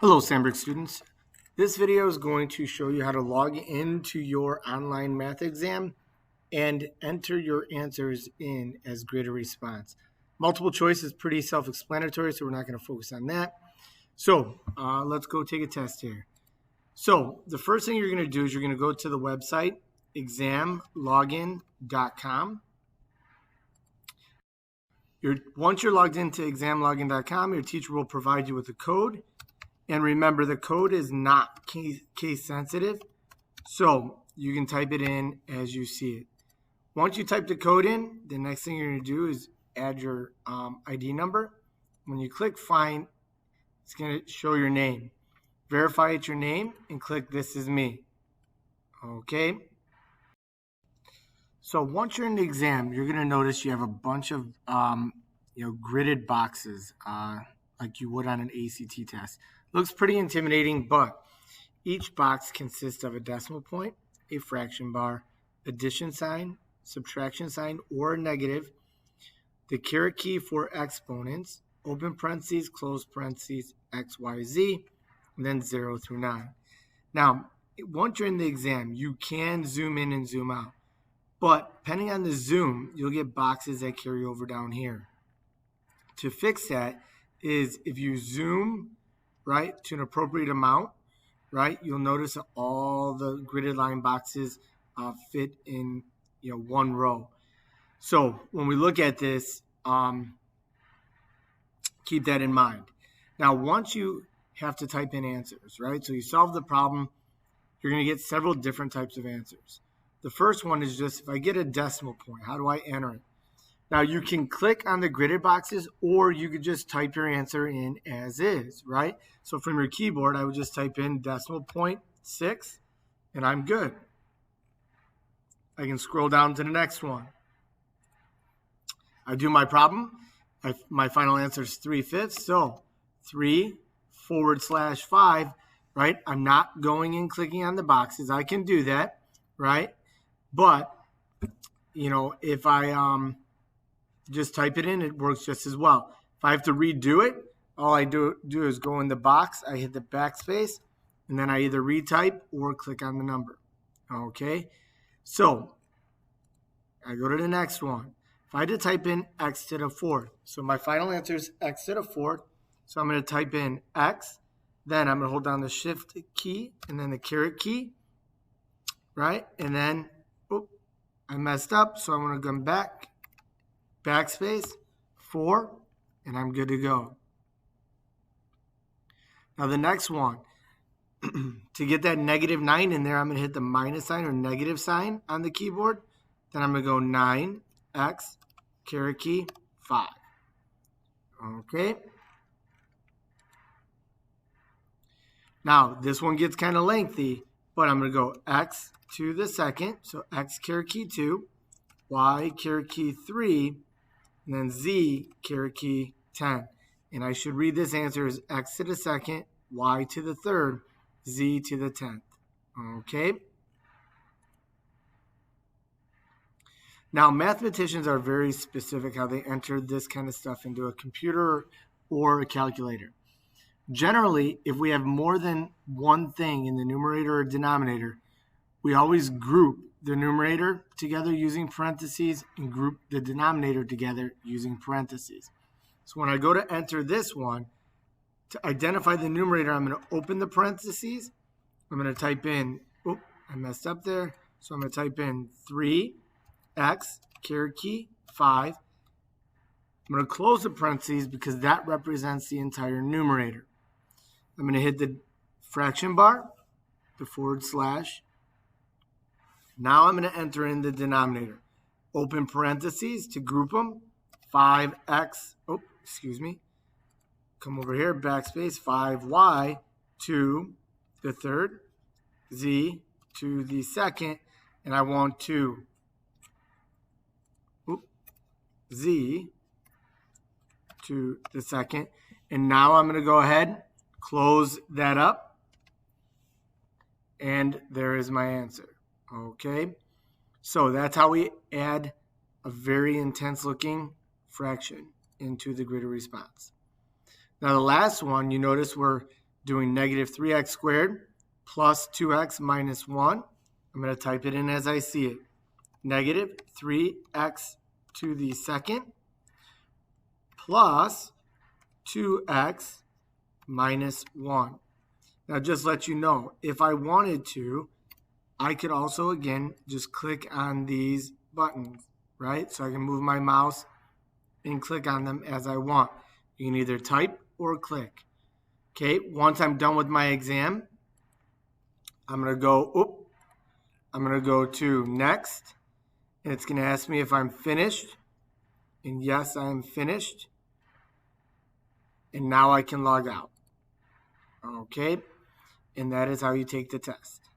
Hello, Sandberg students. This video is going to show you how to log into your online math exam and enter your answers in as graded response. Multiple choice is pretty self-explanatory, so we're not going to focus on that. So let's go take a test here. So the first thing you're going to do is you're going to go to the website examlogin.com. Once you're logged into examlogin.com, your teacher will provide you with a code. And remember, the code is not case sensitive, so you can type it in as you see it. Once you type the code in, the next thing you're going to do is add your ID number. When you click Find, it's going to show your name. Verify it's your name and click This Is Me. Okay. So once you're in the exam, you're going to notice you have a bunch of gridded boxes like you would on an ACT test. Looks pretty intimidating, but each box consists of a decimal point, a fraction bar, addition sign, subtraction sign, or negative, the caret key for exponents, open parentheses, close parentheses, X, Y, Z, and then 0 through 9. Now, once you're in the exam, you can zoom in and zoom out, but depending on the zoom, you'll get boxes that carry over down here. To fix that is if you zoom right to an appropriate amount, right, you'll notice that all the gridded line boxes fit in one row. So when we look at this, keep that in mind. Now once you have to type in answers, right, so you solve the problem, you're going to get several different types of answers. The first one is just if I get a decimal point, how do I enter it? Now you can click on the gridded boxes, or you could just type your answer in as is, right? So from your keyboard, I would just type in decimal point 6, and I'm good. I can scroll down to the next one. I do my problem. My final answer is 3/5, so 3/5, right? I'm not going and clicking on the boxes. I can do that, right? But, if I just type it in, it works just as well. If I have to redo it, all I do is go in the box, I hit the backspace, and then I either retype or click on the number. Okay, so I go to the next one. If I had to type in x to the 4th, so my final answer is x to the 4th, so I'm going to type in x, then I'm going to hold down the shift key and then the caret key, right? And then, I messed up, so I'm going to come back, backspace, 4, and I'm good to go. Now the next one, to get that -9 in there, I'm going to hit the minus sign or negative sign on the keyboard. Then I'm going to go 9x, caret key, 5. Okay. Now this one gets kind of lengthy, but I'm going to go x to the 2nd, so x caret key 2, y caret key 3, and then z caret key 10. And I should read this answer as x to the 2nd, y to the 3rd, z to the 10th. Okay? Now, mathematicians are very specific how they enter this kind of stuff into a computer or a calculator. Generally, if we have more than one thing in the numerator or denominator, we always group the numerator together using parentheses and group the denominator together using parentheses. So when I go to enter this one, to identify the numerator, I'm going to open the parentheses. I'm going to type in, I messed up there. So I'm going to type in 3x, caret key, 5. I'm going to close the parentheses because that represents the entire numerator. I'm going to hit the fraction bar, the /. Now I'm going to enter in the denominator. Open parentheses to group them. 5x, come over here, backspace, 5y to the 3rd, z to the 2nd, and I want to z to the 2nd. And now I'm going to go ahead, close that up, and there is my answer. Okay, so that's how we add a very intense looking fraction into the gridded response. Now the last one, you notice we're doing negative 3x squared plus 2x minus 1. I'm going to type it in as I see it. Negative 3x to the second plus 2x minus 1. Now, just let you know, if I wanted to, I could also, again, just click on these buttons, right? So I can move my mouse and click on them as I want. You can either type or click. Okay, once I'm done with my exam, I'm going to go to next, and it's going to ask me if I'm finished. And yes, I am finished. And now I can log out. Okay, and that is how you take the test.